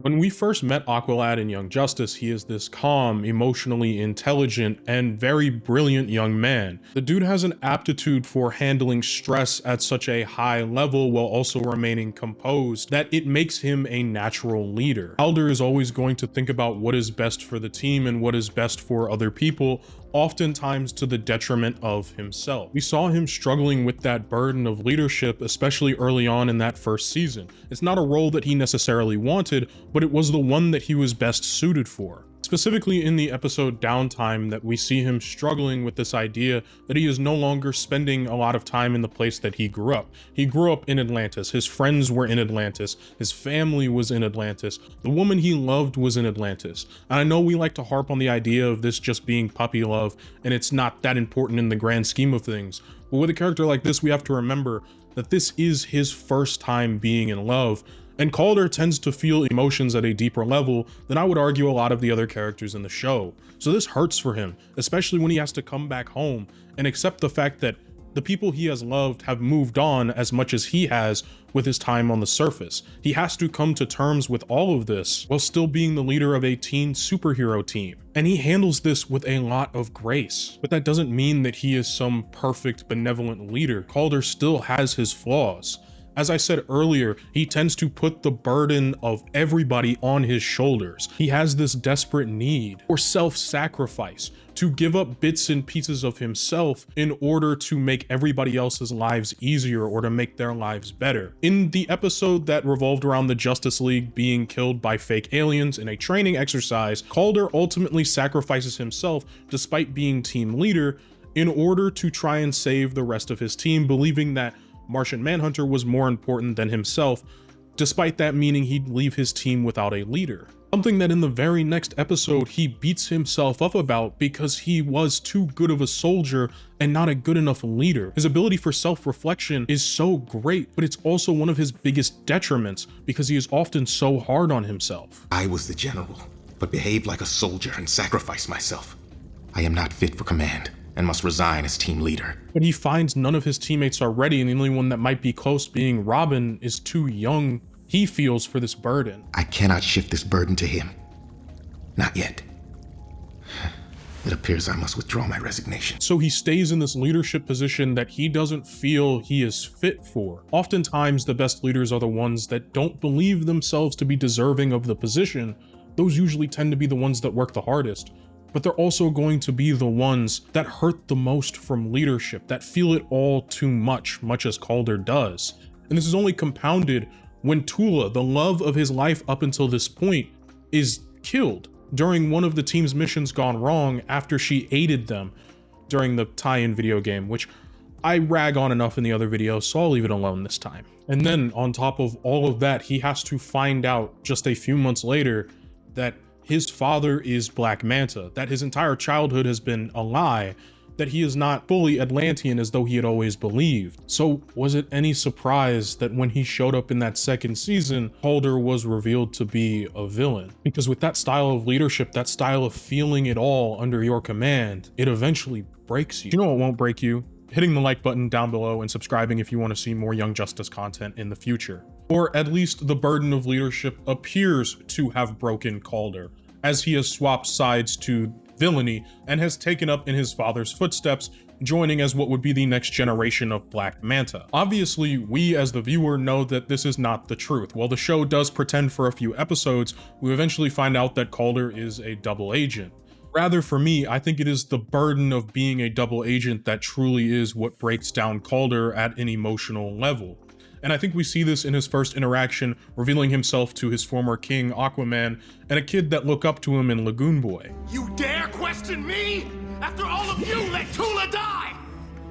When we first met Aqualad in Young Justice, he is this calm, emotionally intelligent, and very brilliant young man. The dude has an aptitude for handling stress at such a high level while also remaining composed that it makes him a natural leader. Calder is always going to think about what is best for the team and what is best for other people, oftentimes to the detriment of himself. We saw him struggling with that burden of leadership, especially early on in that first season. It's not a role that he necessarily wanted, but it was the one that he was best suited for. Specifically in the episode Downtime, that we see him struggling with this idea that he is no longer spending a lot of time in the place that he grew up. He grew up in Atlantis, his friends were in Atlantis, his family was in Atlantis, the woman he loved was in Atlantis. And I know we like to harp on the idea of this just being puppy love, and it's not that important in the grand scheme of things. But with a character like this, we have to remember that this is his first time being in love, and Calder tends to feel emotions at a deeper level than I would argue a lot of the other characters in the show. So this hurts for him, especially when he has to come back home and accept the fact that the people he has loved have moved on as much as he has with his time on the surface. He has to come to terms with all of this while still being the leader of a teen superhero team. And he handles this with a lot of grace. But that doesn't mean that he is some perfect, benevolent leader. Calder still has his flaws. As I said earlier, he tends to put the burden of everybody on his shoulders. He has this desperate need for self-sacrifice, to give up bits and pieces of himself in order to make everybody else's lives easier or to make their lives better. In the episode that revolved around the Justice League being killed by fake aliens in a training exercise, Calder ultimately sacrifices himself despite being team leader in order to try and save the rest of his team, believing that Martian Manhunter was more important than himself, despite that meaning he'd leave his team without a leader. Something that in the very next episode he beats himself up about because he was too good of a soldier and not a good enough leader. His ability for self-reflection is so great, but it's also one of his biggest detriments because he is often so hard on himself. I was the general, but behaved like a soldier and sacrificed myself. I am not fit for command and must resign as team leader. But he finds none of his teammates are ready, and the only one that might be close, being Robin, is too young, he feels, for this burden. I cannot shift this burden to him. Not yet. It appears I must withdraw my resignation. So he stays in this leadership position that he doesn't feel he is fit for. Oftentimes, the best leaders are the ones that don't believe themselves to be deserving of the position. Those usually tend to be the ones that work the hardest. But they're also going to be the ones that hurt the most from leadership, that feel it all too much as Calder does. And this is only compounded when Tula, the love of his life up until this point, is killed during one of the team's missions gone wrong after she aided them during the tie-in video game, which I rag on enough in the other videos, so I'll leave it alone this time. And then on top of all of that, he has to find out just a few months later that his father is Black Manta, that his entire childhood has been a lie, that he is not fully Atlantean as though he had always believed. So was it any surprise that when he showed up in that second season, Calder was revealed to be a villain? Because with that style of leadership, that style of feeling it all under your command, it eventually breaks you. You know what won't break you? Hitting the like button down below and subscribing if you want to see more Young Justice content in the future. Or at least the burden of leadership appears to have broken Calder, as he has swapped sides to villainy and has taken up in his father's footsteps, joining as what would be the next generation of Black Manta. Obviously, we as the viewer know that this is not the truth. While the show does pretend for a few episodes, we eventually find out that Calder is a double agent. Rather, for me, I think it is the burden of being a double agent that truly is what breaks down Calder at an emotional level. And I think we see this in his first interaction, revealing himself to his former king, Aquaman, and a kid that look up to him in Lagoon Boy. You dare question me? After all of you let Tula die!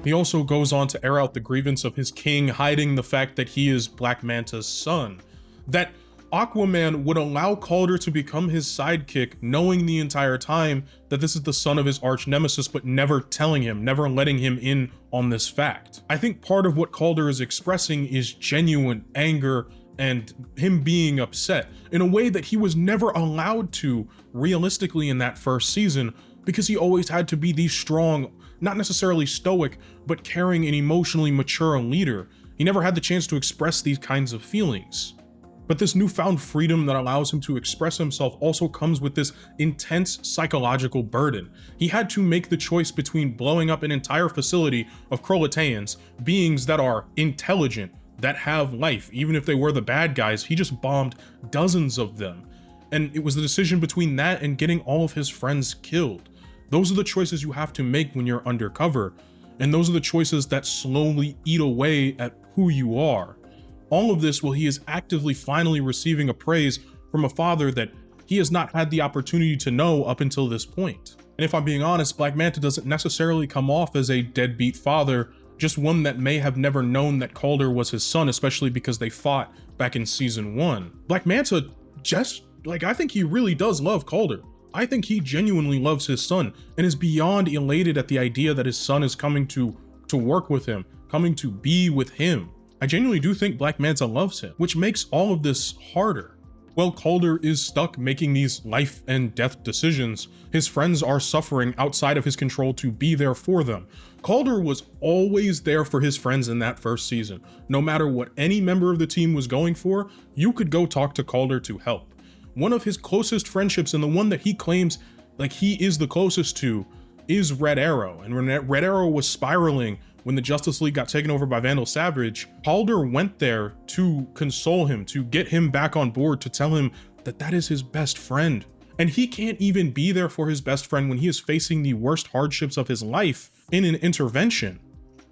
He also goes on to air out the grievance of his king hiding the fact that he is Black Manta's son. That Aquaman would allow Calder to become his sidekick, knowing the entire time that this is the son of his arch nemesis, but never telling him, never letting him in on this fact. I think part of what Calder is expressing is genuine anger and him being upset in a way that he was never allowed to realistically in that first season, because he always had to be the strong, not necessarily stoic, but caring and emotionally mature leader. He never had the chance to express these kinds of feelings. But this newfound freedom that allows him to express himself also comes with this intense psychological burden. He had to make the choice between blowing up an entire facility of Krolataeans, beings that are intelligent, that have life. Even if they were the bad guys, he just bombed dozens of them. And it was the decision between that and getting all of his friends killed. Those are the choices you have to make when you're undercover. And those are the choices that slowly eat away at who you are. All of this while he is actively finally receiving a praise from a father that he has not had the opportunity to know up until this point. And if I'm being honest, Black Manta doesn't necessarily come off as a deadbeat father, just one that may have never known that Calder was his son, especially because they fought back in season 1. Black Manta just, I think he really does love Calder. I think he genuinely loves his son and is beyond elated at the idea that his son is coming to work with him, coming to be with him. I genuinely do think Black Manta loves him, which makes all of this harder. While Calder is stuck making these life and death decisions, his friends are suffering outside of his control to be there for them. Calder was always there for his friends in that first season. No matter what any member of the team was going for, you could go talk to Calder to help. One of his closest friendships, and the one that he claims he is the closest to, is Red Arrow. And when Red Arrow was spiraling, when the Justice League got taken over by Vandal Savage, Calder went there to console him, to get him back on board, to tell him that that is his best friend. And he can't even be there for his best friend when he is facing the worst hardships of his life in an intervention.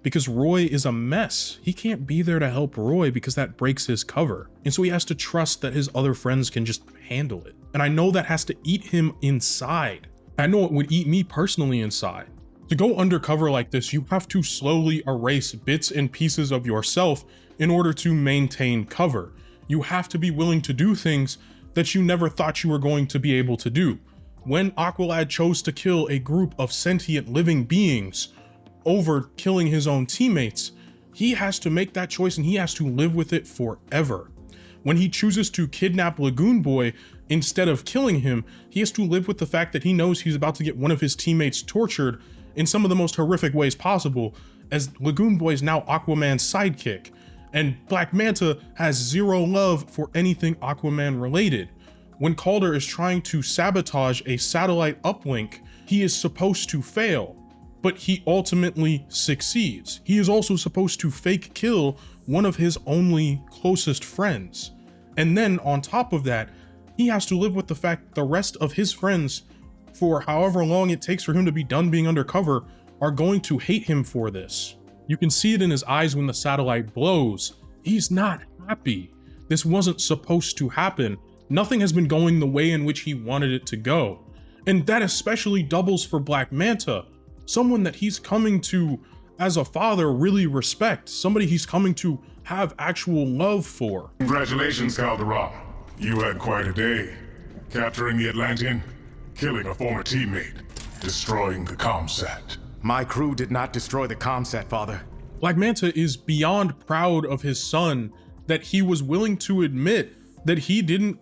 Because Roy is a mess. He can't be there to help Roy because that breaks his cover. And so he has to trust that his other friends can just handle it. And I know that has to eat him inside. I know it would eat me personally inside. To go undercover like this, you have to slowly erase bits and pieces of yourself in order to maintain cover. You have to be willing to do things that you never thought you were going to be able to do. When Aqualad chose to kill a group of sentient living beings over killing his own teammates, he has to make that choice and he has to live with it forever. When he chooses to kidnap Lagoon Boy instead of killing him, he has to live with the fact that he knows he's about to get one of his teammates tortured in some of the most horrific ways possible, as Lagoon Boy is now Aquaman's sidekick, and Black Manta has zero love for anything Aquaman related. When Calder is trying to sabotage a satellite uplink, he is supposed to fail, but he ultimately succeeds. He is also supposed to fake kill one of his only closest friends. And then on top of that, he has to live with the fact that the rest of his friends, for however long it takes for him to be done being undercover, are going to hate him for this. You can see it in his eyes when the satellite blows. He's not happy. This wasn't supposed to happen. Nothing has been going the way in which he wanted it to go. And that especially doubles for Black Manta, someone that he's coming to, as a father, really respect, somebody he's coming to have actual love for. Congratulations, Calderon. You had quite a day. Capturing the Atlantean, killing a former teammate, destroying the comsat. My crew did not destroy the comsat, Father. Black Manta is beyond proud of his son that he was willing to admit that he didn't,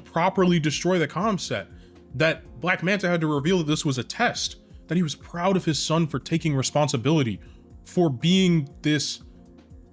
properly destroy the comsat. That Black Manta had to reveal that this was a test. That he was proud of his son for taking responsibility, for being this,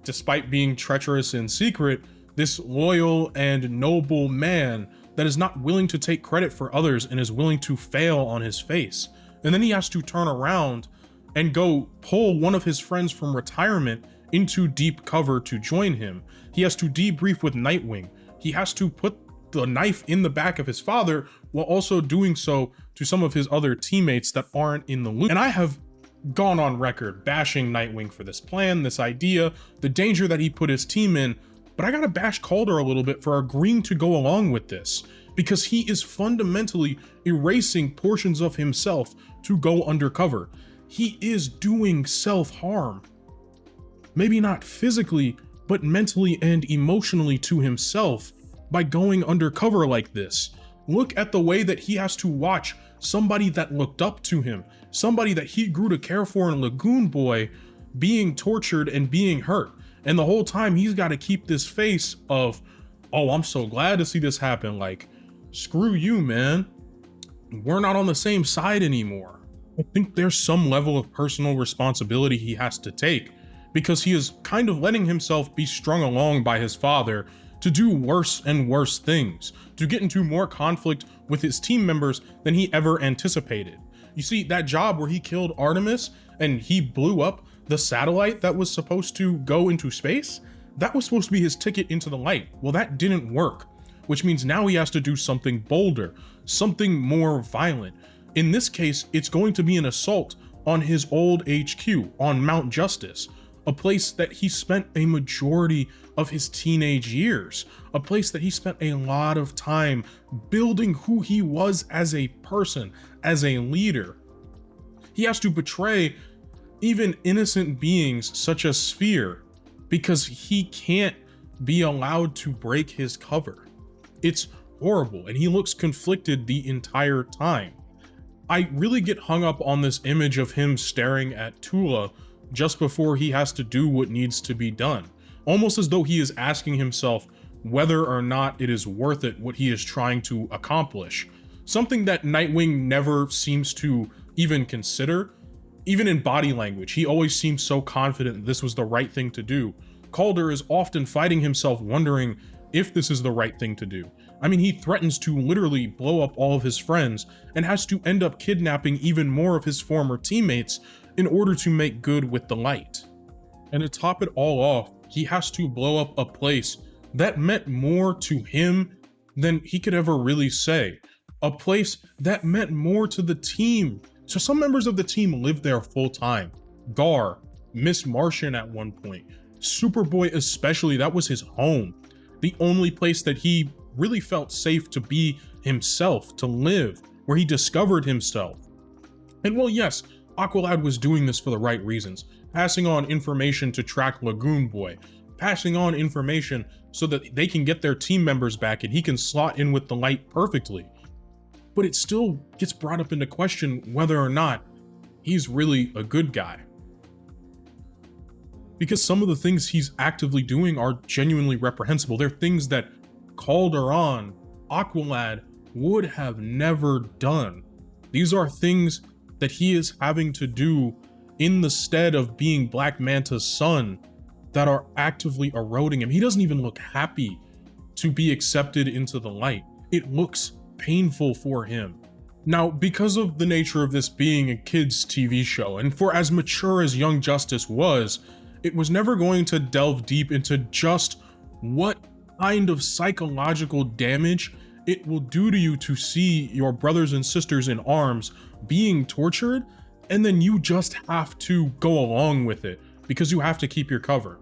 despite being treacherous in secret, this loyal and noble man that is not willing to take credit for others and is willing to fail on his face. And then he has to turn around and go pull one of his friends from retirement into deep cover to join him. He has to debrief with Nightwing. He has to put the knife in the back of his father while also doing so to some of his other teammates that aren't in the loop. And I have gone on record bashing Nightwing for this plan, this idea, the danger that he put his team in, but I gotta bash Calder a little bit for agreeing to go along with this, because he is fundamentally erasing portions of himself to go undercover. He is doing self-harm. Maybe not physically, but mentally and emotionally to himself by going undercover like this. Look at the way that he has to watch somebody that looked up to him, somebody that he grew to care for in Lagoon Boy, being tortured and being hurt. And the whole time he's got to keep this face of, oh, I'm so glad to see this happen. Like, screw you, man. We're not on the same side anymore. I think there's some level of personal responsibility he has to take, because he is kind of letting himself be strung along by his father to do worse and worse things, to get into more conflict with his team members than he ever anticipated. You see, that job where he killed Artemis and he blew up the satellite that was supposed to go into space, that was supposed to be his ticket into the light. Well, that didn't work, which means now he has to do something bolder, something more violent. In this case, it's going to be an assault on his old HQ, on Mount Justice, a place that he spent a majority of his teenage years, a place that he spent a lot of time building who he was as a person, as a leader. He has to betray even innocent beings such as Sphere because he can't be allowed to break his cover. It's horrible, and he looks conflicted the entire time. I really get hung up on this image of him staring at Tula just before he has to do what needs to be done, almost as though he is asking himself whether or not it is worth it what he is trying to accomplish. Something that Nightwing never seems to even consider. Even in body language, he always seems so confident this was the right thing to do. Calder is often fighting himself, wondering if this is the right thing to do. I mean, he threatens to literally blow up all of his friends and has to end up kidnapping even more of his former teammates in order to make good with the light. And to top it all off, he has to blow up a place that meant more to him than he could ever really say. A place that meant more to the team. So some members of the team lived there full time. Gar, Miss Martian at one point, Superboy especially, that was his home. The only place that he really felt safe to be himself, to live, where he discovered himself. And well, yes, Aqualad was doing this for the right reasons, passing on information to track Lagoon Boy, passing on information so that they can get their team members back and he can slot in with the light perfectly. But it still gets brought up into question whether or not he's really a good guy. Because some of the things he's actively doing are genuinely reprehensible. They're things that Calderon, Aqualad would have never done. These are things that he is having to do in the stead of being Black Manta's son that are actively eroding him. He doesn't even look happy to be accepted into the light. It looks painful for him. Now, because of the nature of this being a kid's TV show, and for as mature as Young Justice was, it was never going to delve deep into just what kind of psychological damage it will do to you to see your brothers and sisters in arms being tortured, and then you just have to go along with it because you have to keep your cover.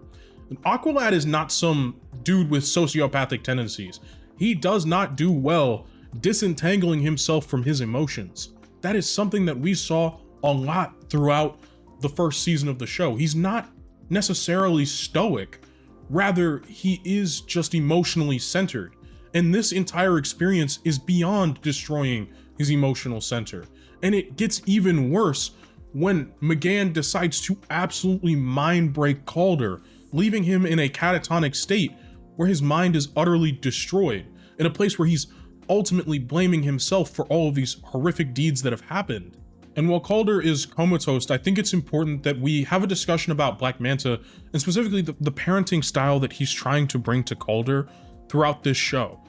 Aqualad is not some dude with sociopathic tendencies. He does not do well disentangling himself from his emotions. That is something that we saw a lot throughout the first season of the show. He's not necessarily stoic, rather he is just emotionally centered. And this entire experience is beyond destroying his emotional center. And it gets even worse when McGann decides to absolutely mind break Calder, leaving him in a catatonic state where his mind is utterly destroyed, in a place where he's ultimately blaming himself for all of these horrific deeds that have happened. And while Calder is comatose, I think it's important that we have a discussion about Black Manta, and specifically the parenting style that he's trying to bring to Calder throughout this show.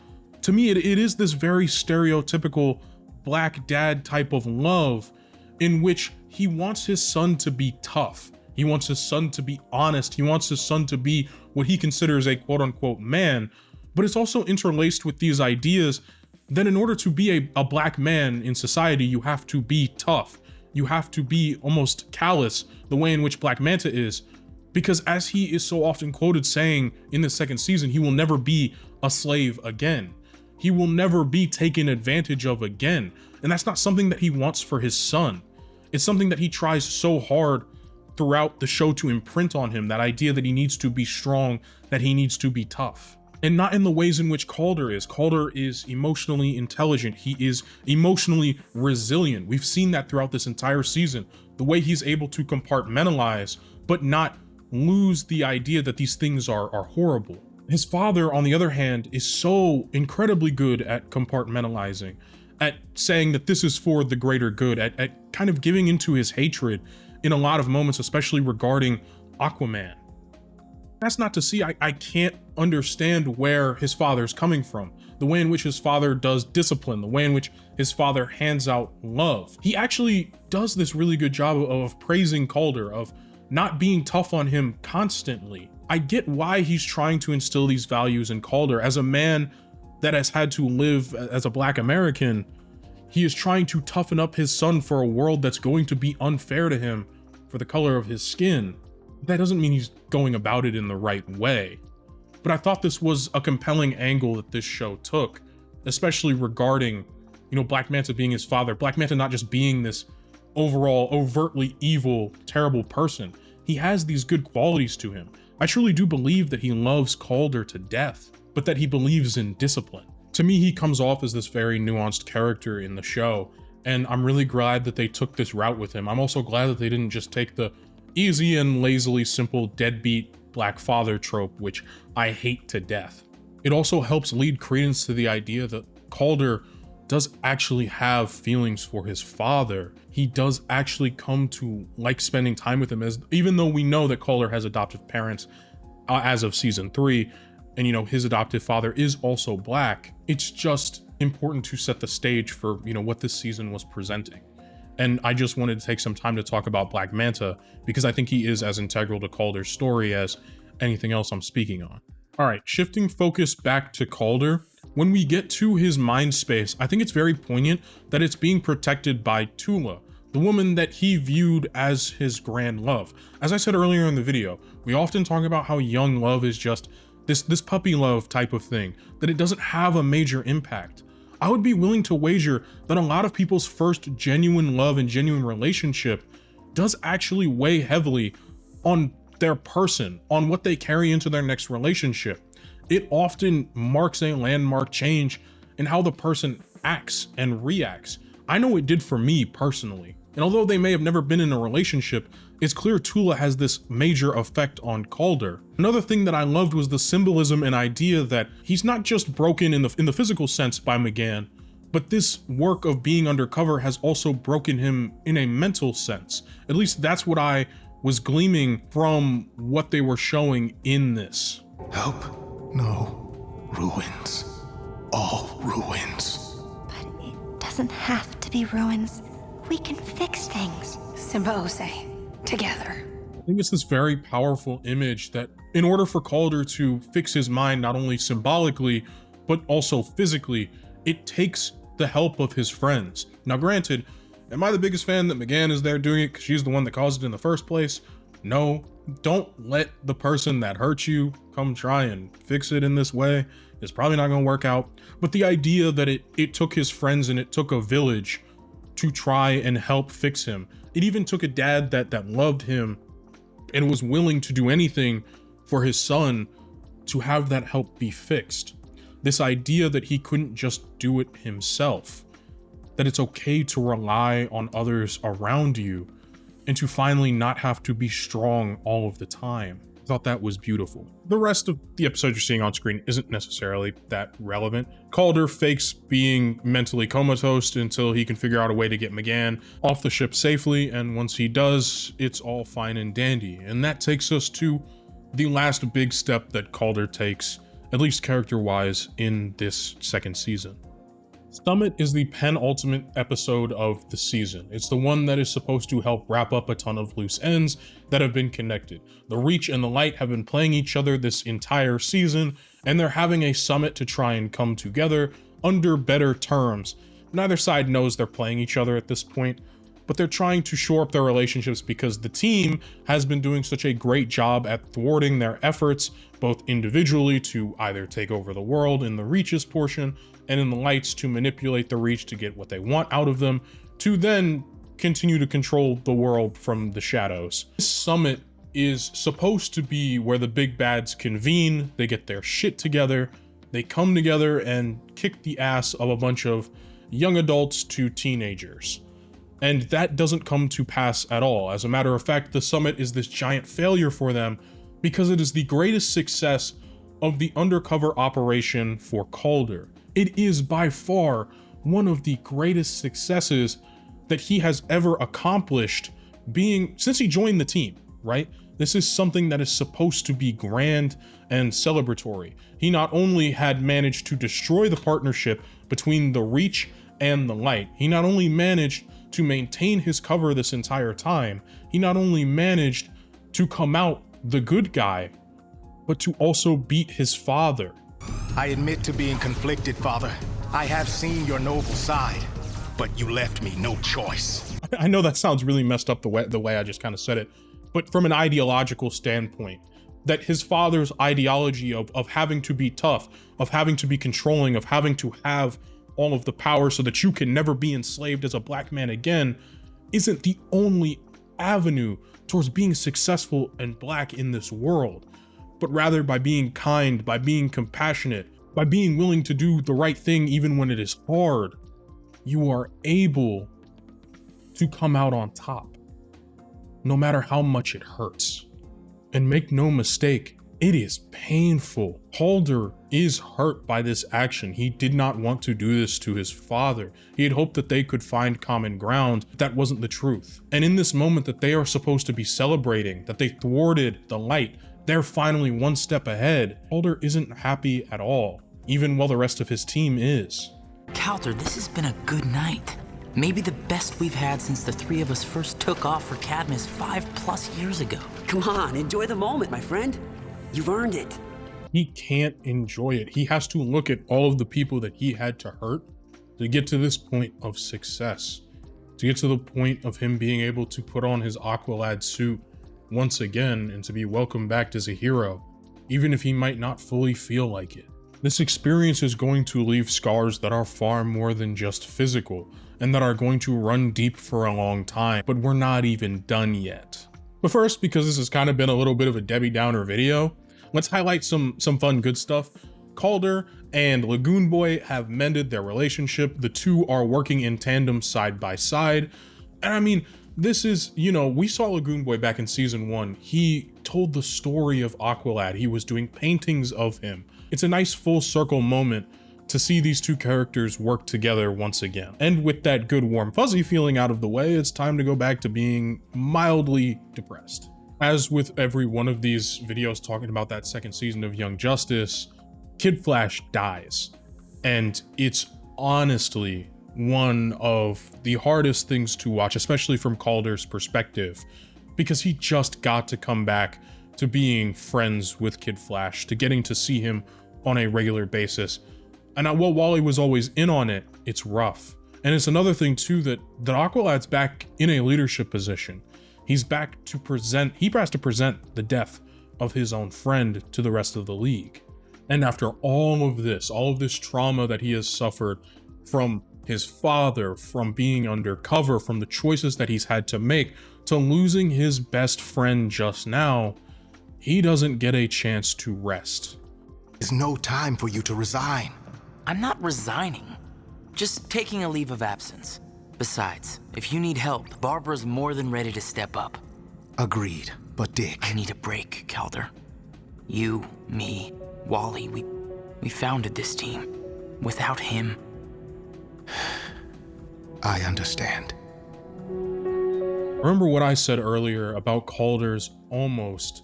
To me, it is this very stereotypical black dad type of love in which he wants his son to be tough. He wants his son to be honest. He wants his son to be what he considers a quote unquote man, but it's also interlaced with these ideas that in order to be a black man in society, you have to be tough. You have to be almost callous, the way in which Black Manta is, because as he is so often quoted saying in the second season, he will never be a slave again. He will never be taken advantage of again. And that's not something that he wants for his son. It's something that he tries so hard throughout the show to imprint on him, that idea that he needs to be strong, that he needs to be tough. And not in the ways in which Calder is. Calder is emotionally intelligent. He is emotionally resilient. We've seen that throughout this entire season. The way he's able to compartmentalize, but not lose the idea that these things are horrible. His father, on the other hand, is so incredibly good at compartmentalizing, at saying that this is for the greater good, at kind of giving into his hatred in a lot of moments, especially regarding Aquaman. That's not to see I can't understand where his father's coming from. The way in which his father does discipline, the way in which his father hands out love. He actually does this really good job of praising Calder, of not being tough on him constantly. I get why he's trying to instill these values in Calder. As a man that has had to live as a Black American, he is trying to toughen up his son for a world that's going to be unfair to him for the color of his skin. That doesn't mean he's going about it in the right way. But I thought this was a compelling angle that this show took, especially regarding, Black Manta being his father. Black Manta not just being this overall overtly evil, terrible person. He has these good qualities to him. I truly do believe that he loves Calder to death, but that he believes in discipline. To me, he comes off as this very nuanced character in the show, and I'm really glad that they took this route with him. I'm also glad that they didn't just take the easy and lazily simple deadbeat Black father trope, which I hate to death. It also helps lead credence to the idea that Calder does actually have feelings for his father. He does actually come to like spending time with him, even though we know that Calder has adoptive parents as of season 3, and his adoptive father is also Black. It's just important to set the stage for what this season was presenting. And I just wanted to take some time to talk about Black Manta because I think he is as integral to Calder's story as anything else I'm speaking on. All right, shifting focus back to Calder. When we get to his mind space, I think it's very poignant that it's being protected by Tula, the woman that he viewed as his grand love. As I said earlier in the video, we often talk about how young love is just this puppy love type of thing, that it doesn't have a major impact. I would be willing to wager that a lot of people's first genuine love and genuine relationship does actually weigh heavily on their person, on what they carry into their next relationship. It often marks a landmark change in how the person acts and reacts. I know it did for me personally. And although they may have never been in a relationship, it's clear Tula has this major effect on Calder. Another thing that I loved was the symbolism and idea that he's not just broken in the physical sense by McGann, but this work of being undercover has also broken him in a mental sense. At least that's what I was gleaming from what they were showing in this. Help? No. Ruins. All ruins. But it doesn't have to be ruins. We can fix things. Symbiote. Together. I think it's this very powerful image that in order for Calder to fix his mind, not only symbolically, but also physically, it takes the help of his friends. Now granted, am I the biggest fan that McGann is there doing it because she's the one that caused it in the first place? No, don't let the person that hurt you come try and fix it in this way. It's probably not gonna work out. But the idea that it took his friends and it took a village to try and help fix him. It even took a dad that loved him and was willing to do anything for his son to have that help be fixed. This idea that he couldn't just do it himself, that it's okay to rely on others around you and to finally not have to be strong all of the time. I thought that was beautiful. The rest of the episode you're seeing on screen isn't necessarily that relevant. Calder fakes being mentally comatose until he can figure out a way to get McGann off the ship safely, and once he does, it's all fine and dandy. And that takes us to the last big step that Calder takes, at least character-wise, in this second season. Summit is the penultimate episode of the season. It's the one that is supposed to help wrap up a ton of loose ends that have been connected. The Reach and the Light have been playing each other this entire season, and they're having a summit to try and come together under better terms. Neither side knows they're playing each other at this point, but they're trying to shore up their relationships because the team has been doing such a great job at thwarting their efforts, both individually to either take over the world in the Reach's portion, and in the Lights to manipulate the Reach to get what they want out of them, to then continue to control the world from the shadows. This summit is supposed to be where the big bads convene, they get their shit together, they come together and kick the ass of a bunch of young adults to teenagers. And that doesn't come to pass at all. As a matter of fact, the summit is this giant failure for them because it is the greatest success of the undercover operation for Calder. It is by far one of the greatest successes that he has ever accomplished since he joined the team, right? This is something that is supposed to be grand and celebratory. He not only had managed to destroy the partnership between the Reach and the Light, he not only managed to maintain his cover this entire time, he not only managed to come out the good guy, but to also beat his father. I admit to being conflicted, Father. I have seen your noble side, but you left me no choice. I know that sounds really messed up the way I just kind of said it, but from an ideological standpoint, that his father's ideology of having to be tough, of having to be controlling, of having to have all of the power so that you can never be enslaved as a black man again, isn't the only avenue towards being successful and black in this world, but rather by being kind, by being compassionate, by being willing to do the right thing even when it is hard, you are able to come out on top, no matter how much it hurts. And make no mistake, it is painful. Calder is hurt by this action. He did not want to do this to his father. He had hoped that they could find common ground, but that wasn't the truth. And in this moment that they are supposed to be celebrating, that they thwarted the Light, they're finally one step ahead. Calder isn't happy at all, even while the rest of his team is. Calder, this has been a good night. Maybe the best we've had since the three of us first took off for Cadmus 5+ years ago. Come on, enjoy the moment, my friend. You've earned it. He can't enjoy it. He has to look at all of the people that he had to hurt to get to this point of success, to get to the point of him being able to put on his Aqualad suit once again and to be welcomed back as a hero, even if he might not fully feel like it. This experience is going to leave scars that are far more than just physical and that are going to run deep for a long time, but we're not even done yet. But first, because this has kind of been a little bit of a Debbie Downer video, let's highlight some fun good stuff. Calder and Lagoon Boy have mended their relationship. The two are working in tandem side by side. And I mean, this is, you know, we saw Lagoon Boy back in season 1. He told the story of Aqualad. He was doing paintings of him. It's a nice full circle moment to see these two characters work together once again. And with that good warm fuzzy feeling out of the way, it's time to go back to being mildly depressed. As with every one of these videos talking about that second season of Young Justice, Kid Flash dies. And it's honestly one of the hardest things to watch, especially from Calder's perspective, because he just got to come back to being friends with Kid Flash, to getting to see him on a regular basis. And while he was always in on it, it's rough. And it's another thing too, that Aqualad's back in a leadership position. He's back to present, he has to present the death of his own friend to the rest of the league. And after all of this trauma that he has suffered from his father, from being undercover, from the choices that he's had to make, to losing his best friend just now, he doesn't get a chance to rest. There's no time for you to resign. I'm not resigning, just taking a leave of absence. Besides, if you need help, Barbara's more than ready to step up. Agreed, but Dick... I need a break, Calder. You, me, Wally, we founded this team. Without him... I understand. Remember what I said earlier about Calder's almost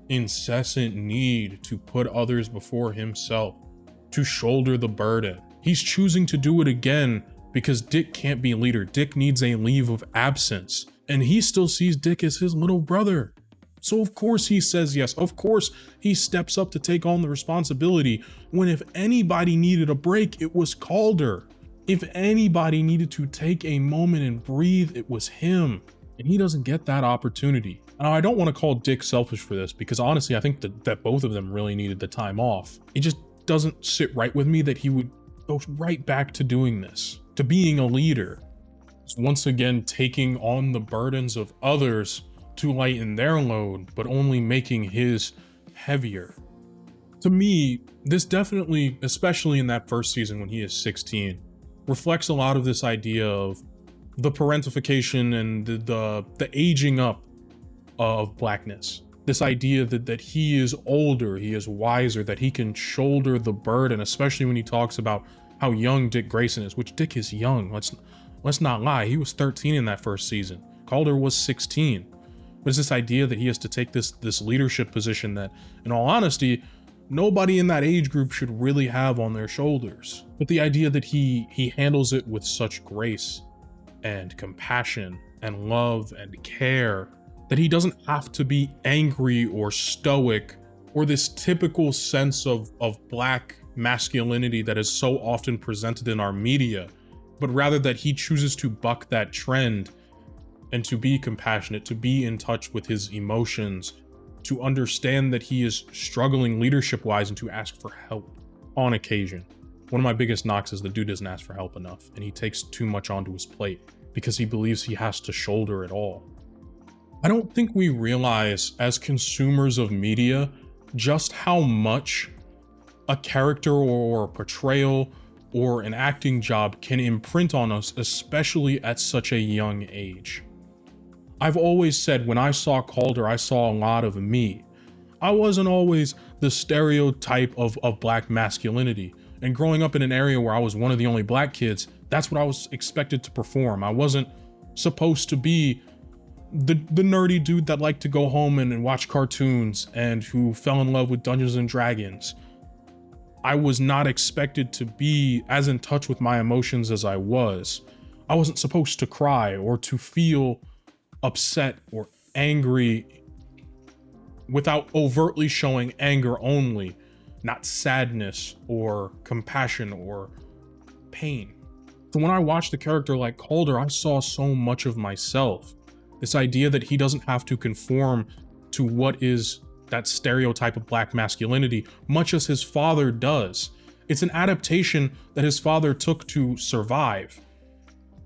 incessant need to put others before himself, to shoulder the burden. He's choosing to do it again because Dick can't be leader. Dick needs a leave of absence, and he still sees Dick as his little brother. So of course he says yes. Of course he steps up to take on the responsibility, when if anybody needed a break, it was Calder. If anybody needed to take a moment and breathe, it was him. And he doesn't get that opportunity. Now, I don't want to call Dick selfish for this, because honestly, I think that both of them really needed the time off. It just doesn't sit right with me that he would go right back to doing this, to being a leader. It's once again taking on the burdens of others to lighten their load, but only making his heavier. To me, this definitely, especially in that first season when he is 16, reflects a lot of this idea of the parentification and the aging up of blackness. This idea that he is older, he is wiser, that he can shoulder the burden, especially when he talks about how young Dick Grayson is, which Dick is young. Let's not lie. He was 13 in that first season. Calder was 16. But it's this idea that he has to take this leadership position that, in all honesty, nobody in that age group should really have on their shoulders. But the idea that he handles it with such grace and compassion and love and care, that he doesn't have to be angry or stoic or this typical sense of black masculinity that is so often presented in our media, but rather that he chooses to buck that trend and to be compassionate, to be in touch with his emotions, to understand that he is struggling leadership-wise and to ask for help on occasion. One of my biggest knocks is the dude doesn't ask for help enough, and he takes too much onto his plate because he believes he has to shoulder it all. I don't think we realize as consumers of media just how much a character or a portrayal or an acting job can imprint on us, especially at such a young age. I've always said when I saw Calder, I saw a lot of me. I wasn't always the stereotype of black masculinity. And growing up in an area where I was one of the only black kids, that's what I was expected to perform. I wasn't supposed to be the nerdy dude that liked to go home and watch cartoons and who fell in love with Dungeons and Dragons. I was not expected to be as in touch with my emotions as I was. I wasn't supposed to cry or to feel upset or angry without overtly showing anger only, not sadness or compassion or pain. So when I watched a character like Calder, I saw so much of myself. This idea that he doesn't have to conform to what is that stereotype of black masculinity, much as his father does. It's an adaptation that his father took to survive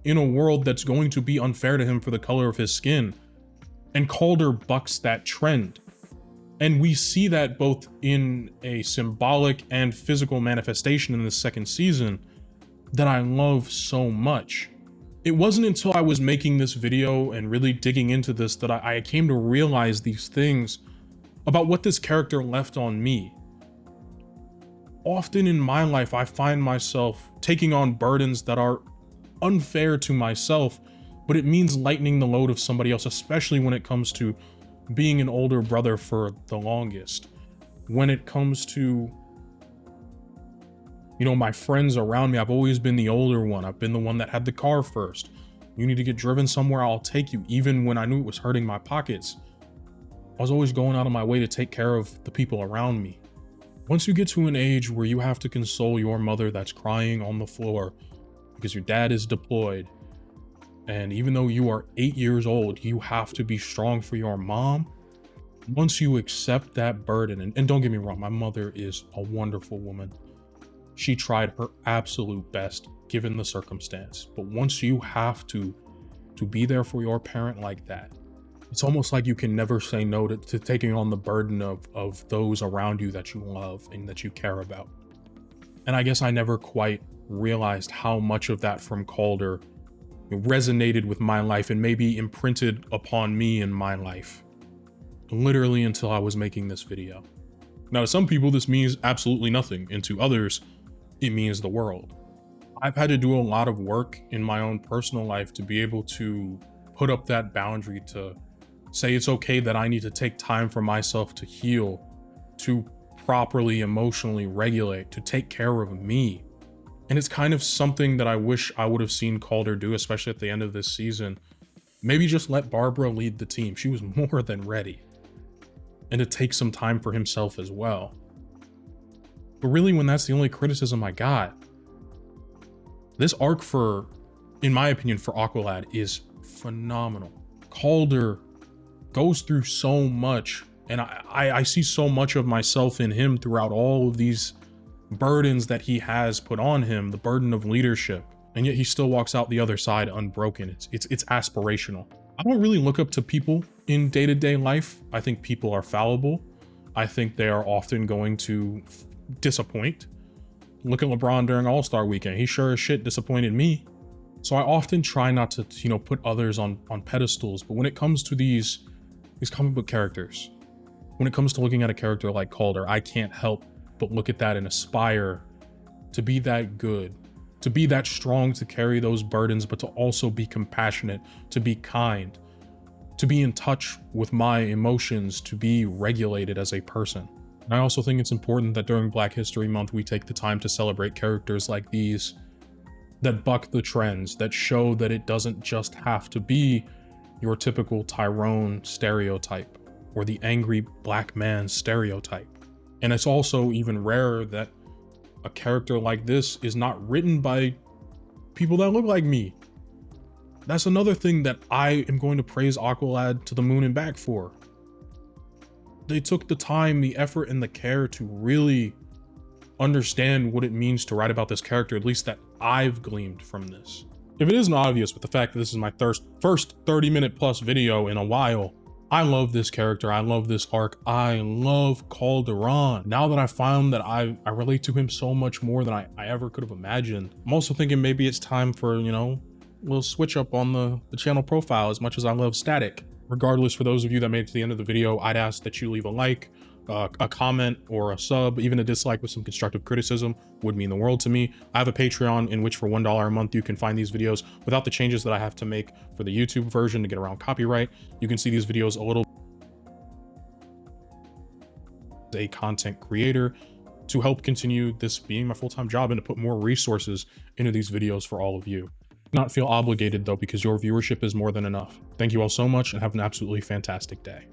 in a world that's going to be unfair to him for the color of his skin. And Calder bucks that trend. And we see that both in a symbolic and physical manifestation in the second season that I love so much. It wasn't until I was making this video and really digging into this that I came to realize these things about what this character left on me. Often in my life, I find myself taking on burdens that are unfair to myself, but it means lightening the load of somebody else, especially when it comes to being an older brother for the longest. When it comes to, you know, my friends around me, I've always been the older one. I've been the one that had the car first. You need to get driven somewhere, I'll take you, even when I knew it was hurting my pockets. I was always going out of my way to take care of the people around me. Once you get to an age where you have to console your mother that's crying on the floor because your dad is deployed, and even though you are 8 years old, you have to be strong for your mom. Once you accept that burden, and don't get me wrong, my mother is a wonderful woman. She tried her absolute best given the circumstance. But once you have to be there for your parent like that, it's almost like you can never say no to taking on the burden of those around you that you love and that you care about. And I guess I never quite realized how much of that from Calder resonated with my life and maybe imprinted upon me in my life, literally until I was making this video. Now, to some people, this means absolutely nothing, and to others, it means the world. I've had to do a lot of work in my own personal life to be able to put up that boundary, to say it's okay that I need to take time for myself to heal, to properly emotionally regulate, to take care of me. And it's kind of something that I wish I would have seen Calder do, especially at the end of this season. Maybe just let Barbara lead the team. She was more than ready. And to take some time for himself as well. But really, when that's the only criticism I got, this arc in my opinion, for Aqualad is phenomenal. Calder goes through so much, and I see so much of myself in him throughout all of these burdens that he has put on him, the burden of leadership, and yet he still walks out the other side unbroken. It's aspirational. I don't really look up to people in day-to-day life. I think people are fallible. I think they are often going to disappoint. Look at LeBron during All-Star weekend. He sure as shit disappointed me. So I often try not to, put others on pedestals. But when it comes to these comic book characters, when it comes to looking at a character like Calder, I can't help but look at that and aspire to be that good, to be that strong, to carry those burdens, but to also be compassionate, to be kind, to be in touch with my emotions, to be regulated as a person. And I also think it's important that during Black History Month, we take the time to celebrate characters like these that buck the trends, that show that it doesn't just have to be your typical Tyrone stereotype or the angry black man stereotype. And it's also even rarer that a character like this is not written by people that look like me. That's another thing that I am going to praise Aqualad to the moon and back for. They took the time, the effort, and the care to really understand what it means to write about this character, at least that I've gleaned from this. If it isn't obvious with the fact that this is my first 30-minute plus video in a while, I love this character, I love this arc, I love Calderon. Now that I found that I relate to him so much more than I ever could have imagined, I'm also thinking maybe it's time for, you know, a little switch up on the channel profile. As much as I love static. Regardless, for those of you that made it to the end of the video, I'd ask that you leave a like, a comment, or a sub. Even a dislike with some constructive criticism would mean the world to me. I have a Patreon in which for $1 a month you can find these videos without the changes that I have to make for the YouTube version to get around copyright. You can see these videos a little as a content creator to help continue this being my full-time job and to put more resources into these videos for all of you. Not feel obligated though, because your viewership is more than enough. Thank you all so much and have an absolutely fantastic day.